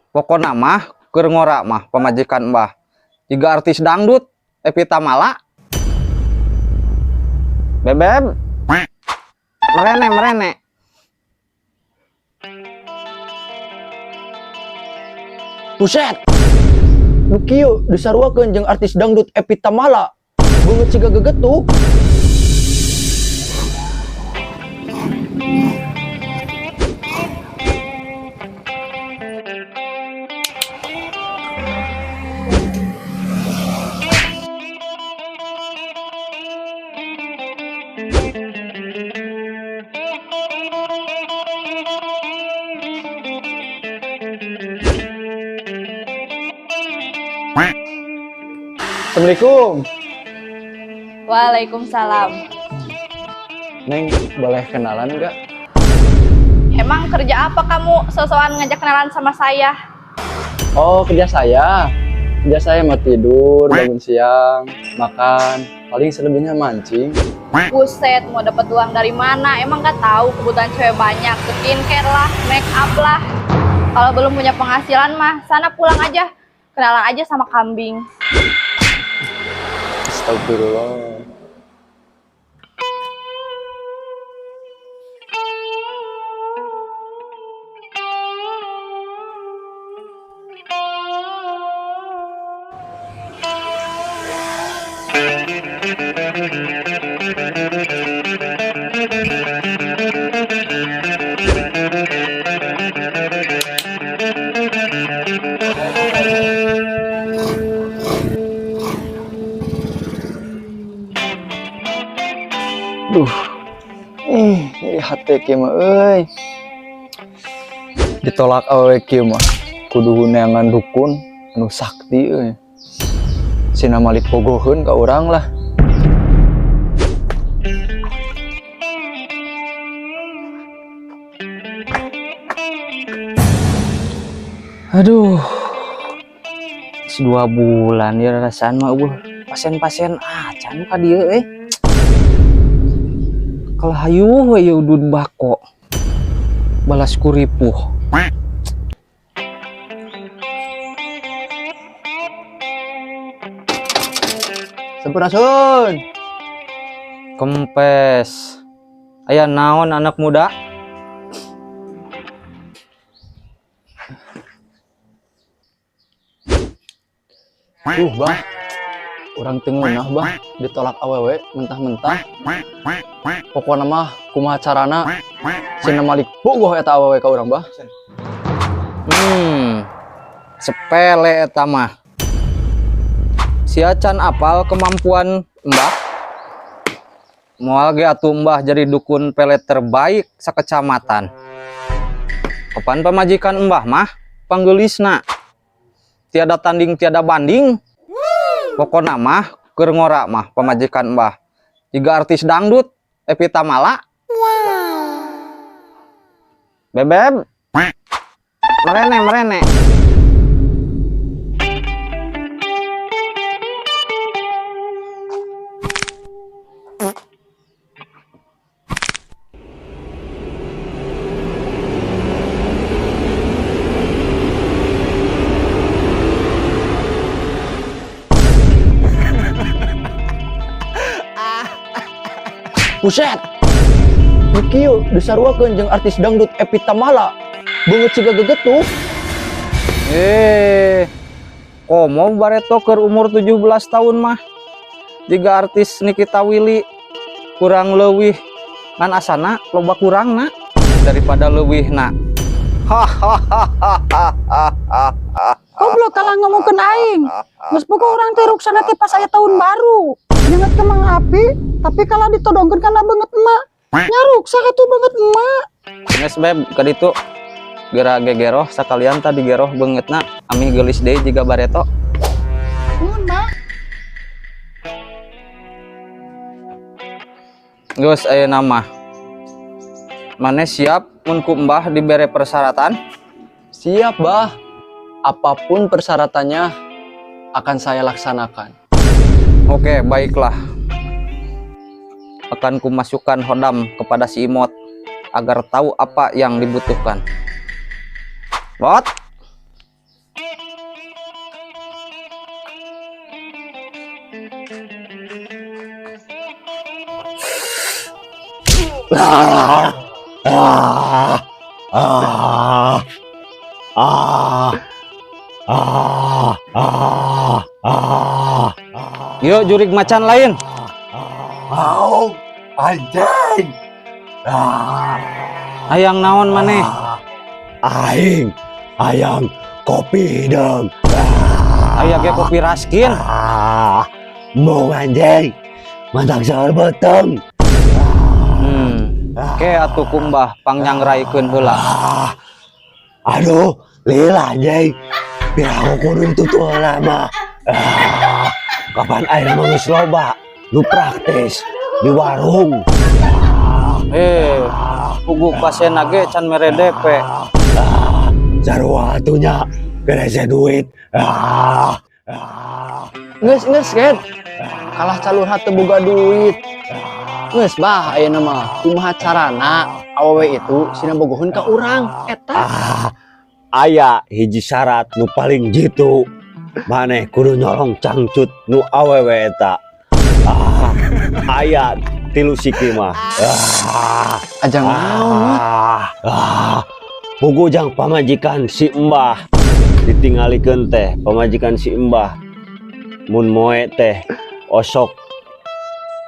Pokoknya mah keur ngora mah pamajikan Mbah. Jiga artis dangdut Evita Mala. Bebeb. Merene. Buset. Nu kieu disarwakeun jeung artis dangdut Evita Mala. Beungeut siga gegetuk. Assalamualaikum. Waalaikumsalam. Neng, boleh kenalan enggak? Emang kerja apa kamu sosokan ngajak kenalan sama saya? Oh, kerja saya. Kerja saya mah tidur, bangun siang, makan, paling selebihnya mancing. Buset, mau dapat uang dari mana? Emang gak tahu kebutuhan cewek banyak, skincare lah, make up lah. Kalau belum punya penghasilan mah, sana pulang aja. Kenalan aja sama kambing. Astagfirullah. Duh, ini hati kieu mah euy. Ditolak awewe kieu mah kudu huneangan dukun anu sakti euy. Sina Malik pogoheun ka urang lah. Aduh. 2 bulan ya rasaan mah pasien-pasien acan ka dieu euy. Kalau hayu we udun bako balas kuripuh. Sampurasun. Kempes. Aya naon anak muda? Bang. Urang teu ngeunah, Bang, ditolak awewe mentah-mentah. Pokona mah kumaha carana Sina Malik bogoh eta awewe ka urang, Bah. Sepele eta mah. Si acan apal kemampuan Mbah. Moal ge atuh Mbah jadi dukun pelet terbaik sakecamatan. Kapan pamajikan Mbah mah panggeulisna. Tiada tanding tiada banding. Pokoknya mah keur ngora mah pamajikan Mbah. Jiga artis dangdut Evita Mala. Bebeb. Merene. Buset. Nu kieu disarwakeun jeung artis dangdut Evita Mala. Beungeut siga gegetuk. Komo bareto keur umur 17 tahun mah. Jiga artis Nikita Willy kurang leuwih ngan asana loba kurangna daripada leuwihna. Goblok kalah ngomongkeun aing. Geus boga urang teh ruksana teh pas aya tahun baru. Nyeungeut ke Mang Api, tapi kalah ditodongkeun kana beungeut emak. Nyaruksa atuh beungeut emak. Geus beb ka ditu. Geura gegeroh sakalian tadi geroh beungeutna ami geulis deui jiga bareto. Nuhun, Mak. Geus ayeuna mah. Maneh siap mun ku Mbah dibere persyaratan? Siap, Bah. Apapun persyaratannya akan saya laksanakan. Oke, baiklah. Akan kumasukkan hodam kepada si Imot agar tahu apa yang dibutuhkan. Bot, Yuk jurig macan lain. Mau anjing. Hayang naon maneh? Aing ayang kopi dong. Aya ge kopi Raskin. Mau anjing. Mantap sahur beteng. Ke atuh kumbah pangnyangraikeun heula. Aduh, lila anjing. Biar aku kudu tutu lama. Kapan air geus loba nu praktis di warung. Pugu pasien ge can mere DP. Sarua atunya beres duit. Geus Ket. Kalah calurha teu boga duit. Geus bah ayeuna mah kumaha carana awewe itu sina bogoheun ka urang eta. Aya hiji syarat nu paling jitu. Maneh kudu nyolong cangcut nu awewe eta. Aya 3 siki mah. Ajang naon mah? Pugujang pamajikan si Mbah ditinggalikeun teh pamajikan si Mbah mun moe teh osok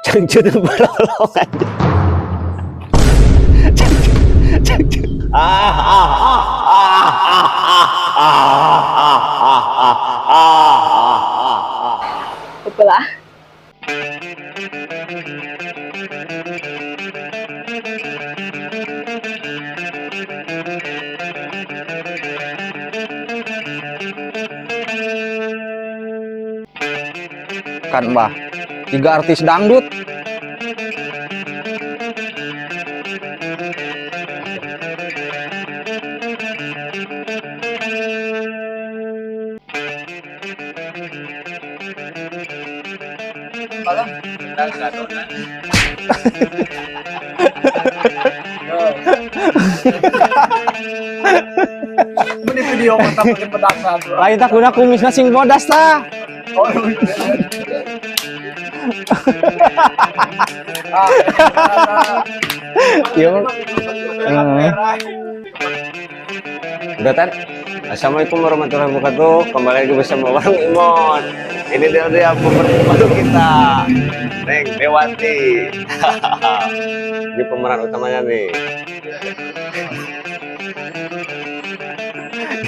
cangcut balolong aja. Cangcut. Betulah. Kan Mbah, 3 artis dangdut. Ini video mantap pakai pedang satu. Lain tak guna kumisna sing bodas tah. Udah Tan. Assalamualaikum warahmatullahi wabarakatuh. Kembali lagi bersama Warung Imon. Ini dia pembantu kita, Neng Dewati. Ini pemeran utamanya nih.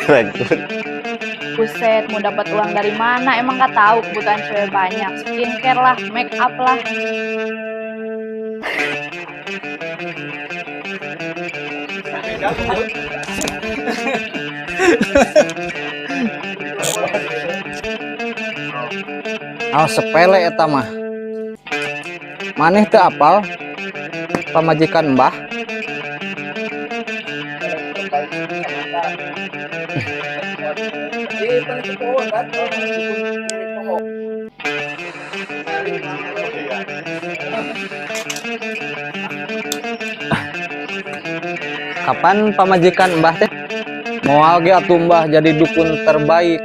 Lanjut. Buset, mau dapat uang dari mana? Emang gak tahu kebutuhan cewek banyak. Skincare lah, make up lah. Sepele eta mah. Maneh teu apal pamajikan Mbah? Kapan pamajikan Mbah teh moal ge atuh Mbah jadi dukun terbaik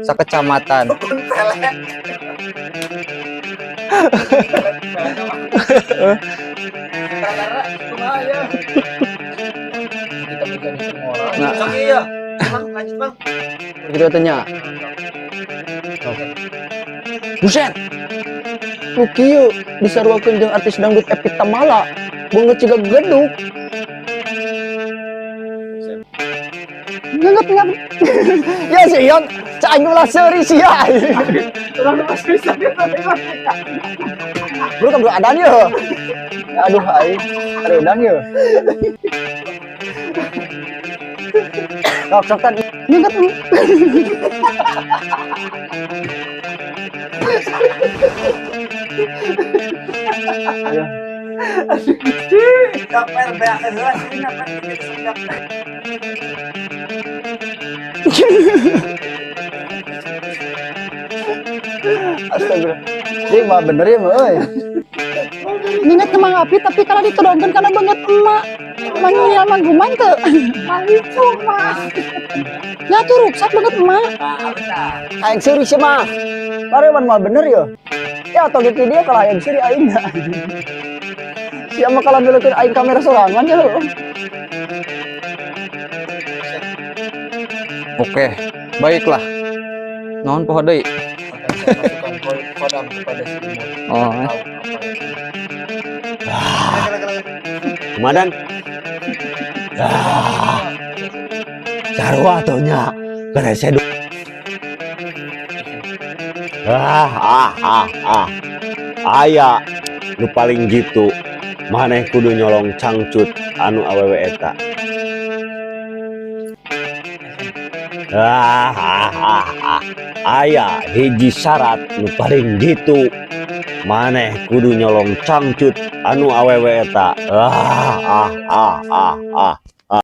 sakecamatan. Kita tanya. Buset. Lu kieu disaruakeun jeung artis dangdut Epi Tamala. Beungeut ciga geduk. Nggak. Ya sih yang cai ulah seuri sia. Bro kan bro adan ye. Aduh ai. Redang ye. Sok kan Nggak. Astaga. Dia mah bener ya mah euy. Nginget kemang api tapi kalau ditodongkeun karena banget emak. Manggil mangguman teu. Manggil cuma. Ya tuh rusak banget emak. Aing seuri sih mah. Barewan mah bener ya. Ya atau gitu dia kalau aing seuri aing. Siapa makalan dulu kan aing kamera sorangan ya lo. Oke, baiklah. Naon poho deui? Kodam kepada si Imon. Oh, Komandan. Sarua atunya. Kada sedu. Aya nu paling gitu. Maneh kudu nyolong cangcut anu awewe eta. Aya hiji syarat nu paling gitu. Maneh kudu nyolong cangcut anu awewe eta.